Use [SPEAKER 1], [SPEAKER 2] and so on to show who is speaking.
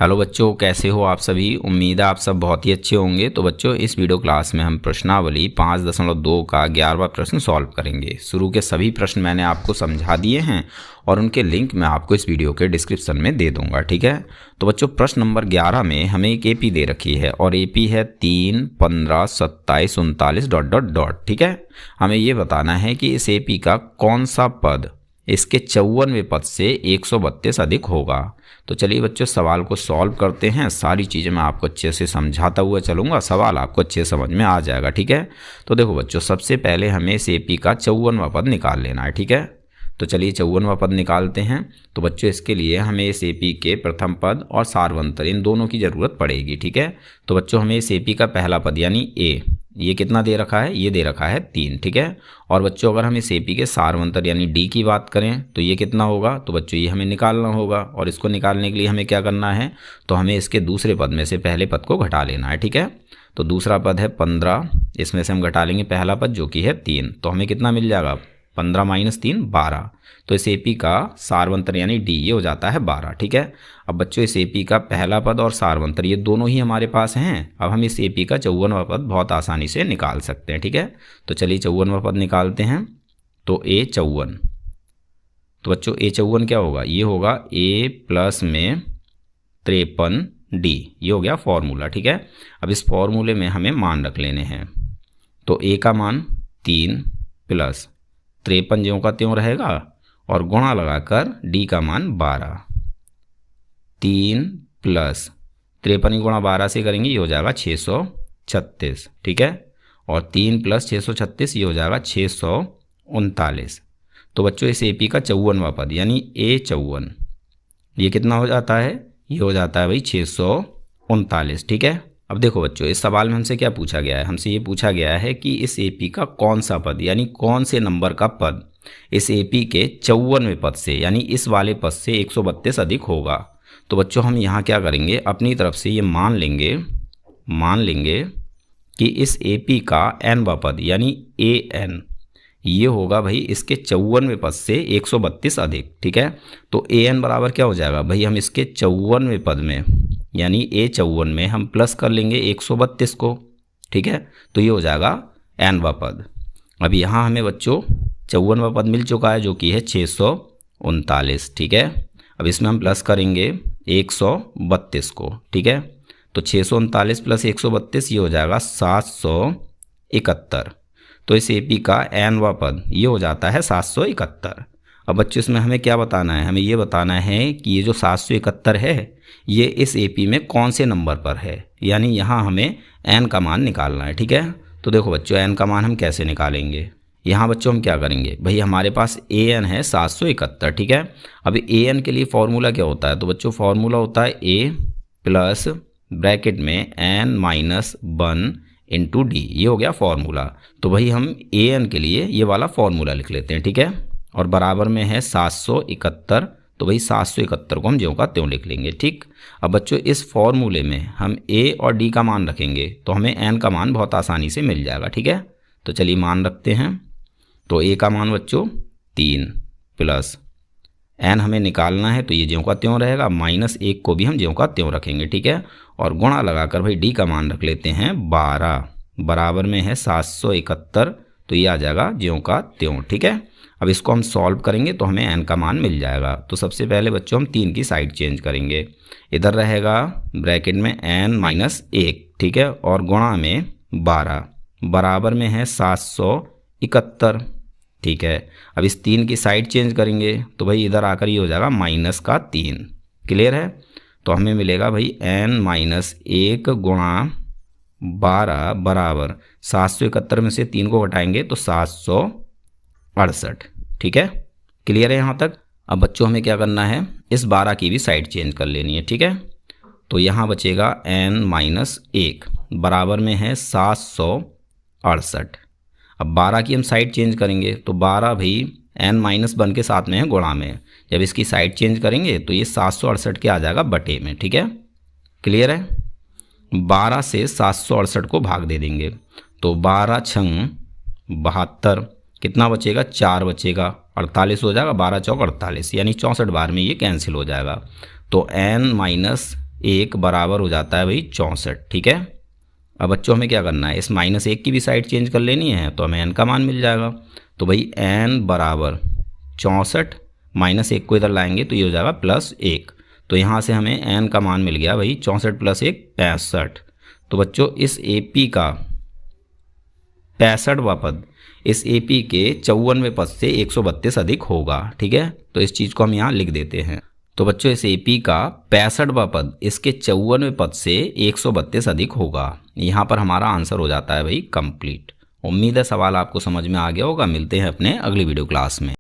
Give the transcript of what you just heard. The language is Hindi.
[SPEAKER 1] हेलो बच्चों, कैसे हो आप सभी। उम्मीद है आप सब बहुत ही अच्छे होंगे। तो बच्चों, इस वीडियो क्लास में हम प्रश्नावली 5.2 का 11वां प्रश्न सॉल्व करेंगे। शुरू के सभी प्रश्न मैंने आपको समझा दिए हैं और उनके लिंक मैं आपको इस वीडियो के डिस्क्रिप्शन में दे दूंगा, ठीक है। तो बच्चों, प्रश्न नंबर 11 में हमें एक एपी दे रखी है और एपी है 3, 15, 27, 39 ... ठीक है। हमें ये बताना है कि इस एपी का कौन सा पद इसके 54वें पद से 132 अधिक होगा। तो चलिए बच्चों, सवाल को सॉल्व करते हैं। सारी चीज़ें मैं आपको अच्छे से समझाता हुआ चलूँगा, सवाल आपको अच्छे समझ में आ जाएगा, ठीक है। तो देखो बच्चों, सबसे पहले हमें इस एपी का 54वां पद निकाल लेना है, ठीक है। तो चलिए 54वां पद निकालते हैं। तो बच्चों, इसके लिए हमें इस एपी के प्रथम पद और सारवंतर इन दोनों की ज़रूरत पड़ेगी, ठीक है। तो बच्चों, हमें इस एपी का पहला पद यानी ए, ये कितना दे रखा है, ये दे रखा है 3, ठीक है। और बच्चों, अगर हम इस एपी के सारवंतर यानी डी की बात करें तो ये कितना होगा, तो बच्चों ये हमें निकालना होगा। और इसको निकालने के लिए हमें क्या करना है, तो हमें इसके दूसरे पद में से पहले पद को घटा लेना है, ठीक है। तो दूसरा पद है 15, इसमें से हम घटा लेंगे पहला पद जो कि है 3, तो हमें कितना मिल जाएगा, 15 - 3 12। तो इस एपी का सारवंतर यानी डी ये हो जाता है 12, ठीक है। अब बच्चों, इस एपी का पहला पद और सारवंतर ये दोनों ही हमारे पास हैं। अब हम इस एपी का 54वां पद बहुत आसानी से निकाल सकते हैं, ठीक है। तो चलिए 54वां पद निकालते हैं। तो ए 54, तो बच्चों ए 54 क्या होगा, ये होगा ए प्लस में 53 डी, ये हो गया फॉर्मूला, ठीक है। अब इस फॉर्मूले में हमें मान रख लेने हैं। तो ए का मान 3 प्लस 53 ज्यों का त्यों रहेगा और गुणा लगाकर डी का मान 12, 3 प्लस 53 गुणा 12 से करेंगे, ये हो जाएगा 636, ठीक है। और 3 प्लस 636 ये हो जाएगा 639। तो बच्चों, इस एपी का 54वां पद यानी ए 54 ये कितना हो जाता है, ये हो जाता है भाई 639, ठीक है। अब देखो बच्चों, इस सवाल में हमसे क्या पूछा गया है, हमसे ये पूछा गया है कि इस एपी का कौन सा पद यानी कौन से नंबर का पद इस एपी के 54वें पद से यानी इस वाले पद से 132 अधिक होगा। तो बच्चों, हम यहाँ क्या करेंगे, अपनी तरफ से ये मान लेंगे कि इस एपी का nवां पद यानी an ये होगा भाई इसके 54वें पद से 132 अधिक, ठीक है। तो an बराबर क्या हो जाएगा भाई, हम इसके 54वें पद में यानी ए 54 में हम प्लस कर लेंगे 132 को, ठीक है। तो ये हो जाएगा nवां पद। अब यहाँ हमें बच्चों 54वां पद मिल चुका है जो कि है 639, ठीक है। अब इसमें हम प्लस करेंगे 132 को, ठीक है। तो 639 प्लस 132 ये हो जाएगा 771। तो इस एपी का nवां पद ये हो जाता है 771। अब बच्चों, इसमें हमें क्या बताना है, हमें ये बताना है कि ये जो 771 है ये इस एपी में कौन से नंबर पर है, यानी यहाँ हमें n का मान निकालना है, ठीक है। तो देखो बच्चों, n का मान हम कैसे निकालेंगे, यहाँ बच्चों हम क्या करेंगे भाई, हमारे पास an है 771, ठीक है। अब an के लिए फॉर्मूला क्या होता है, तो बच्चों फॉर्मूला होता है a प्लस ब्रैकेट में n-1 इंटू डी, ये हो गया फॉर्मूला। तो भाई हम an के लिए ये वाला फॉर्मूला लिख लेते हैं, ठीक है। और बराबर में है 771, तो भाई 771 को हम ज्यों का त्यों लिख लेंगे, ठीक। अब बच्चों, इस फॉर्मूले में हम a और d का मान रखेंगे तो हमें n का मान बहुत आसानी से मिल जाएगा, ठीक है। तो चलिए मान रखते हैं। तो a का मान बच्चों 3 प्लस n हमें निकालना है तो ये ज्यों का त्यों रहेगा, -1 को भी हम ज्यों का त्यों रखेंगे, ठीक है। और गुणा लगाकर भाई d का मान रख लेते हैं 12, बराबर में है 771, तो ये आ जाएगा ज्यों का त्यों, ठीक है। अब इसको हम सॉल्व करेंगे तो हमें n का मान मिल जाएगा। तो सबसे पहले बच्चों हम 3 की साइड चेंज करेंगे, इधर रहेगा ब्रैकेट में n-1, ठीक है, और गुणा में 12 बराबर में है 771, ठीक है। अब इस 3 की साइड चेंज करेंगे तो भाई इधर आकर ये हो जाएगा -3, क्लियर है। तो हमें मिलेगा भाई n-1 गुणा 12 बराबर 771 में से 3 को घटाएंगे तो 768, ठीक है, क्लियर है यहाँ तक। अब बच्चों, हमें क्या करना है, इस 12 की भी साइड चेंज कर लेनी है, ठीक है। तो यहाँ बचेगा n-1 बराबर में है 768। अब 12 की हम साइड चेंज करेंगे तो 12 भाई n-1 के साथ में है गुणा में, जब इसकी साइड चेंज करेंगे तो ये 768 के आ जाएगा बटे में, ठीक है, क्लियर है। 12 से 768 को भाग दे देंगे तो 12 छंग 72, कितना बचेगा, 4 बचेगा, 48 हो जाएगा, 12 चौक 48, यानी 64 बार में ये कैंसिल हो जाएगा। तो n-1 1 बराबर हो जाता है भाई 64। ठीक है, अब बच्चों हमें क्या करना है, इस -1 की भी साइड चेंज कर लेनी है, तो हमें n का मान मिल जाएगा। तो भाई n बराबर 64, -1 को इधर लाएंगे तो ये हो जाएगा +1। तो यहाँ से हमें n का मान मिल गया भाई 64 + 1 65। तो बच्चों इस AP का 65वां पद इस AP के 54वें पद से 132 अधिक होगा। ठीक है, तो इस चीज़ को हम यहाँ लिख देते हैं। तो बच्चों इस AP का 65वां पद इसके 54वें पद से 132 अधिक होगा। यहाँ पर हमारा आंसर हो जाता है भाई कंप्लीट। उम्मीद है सवाल आपको समझ में आ गया होगा। मिलते हैं अपने अगली वीडियो क्लास में।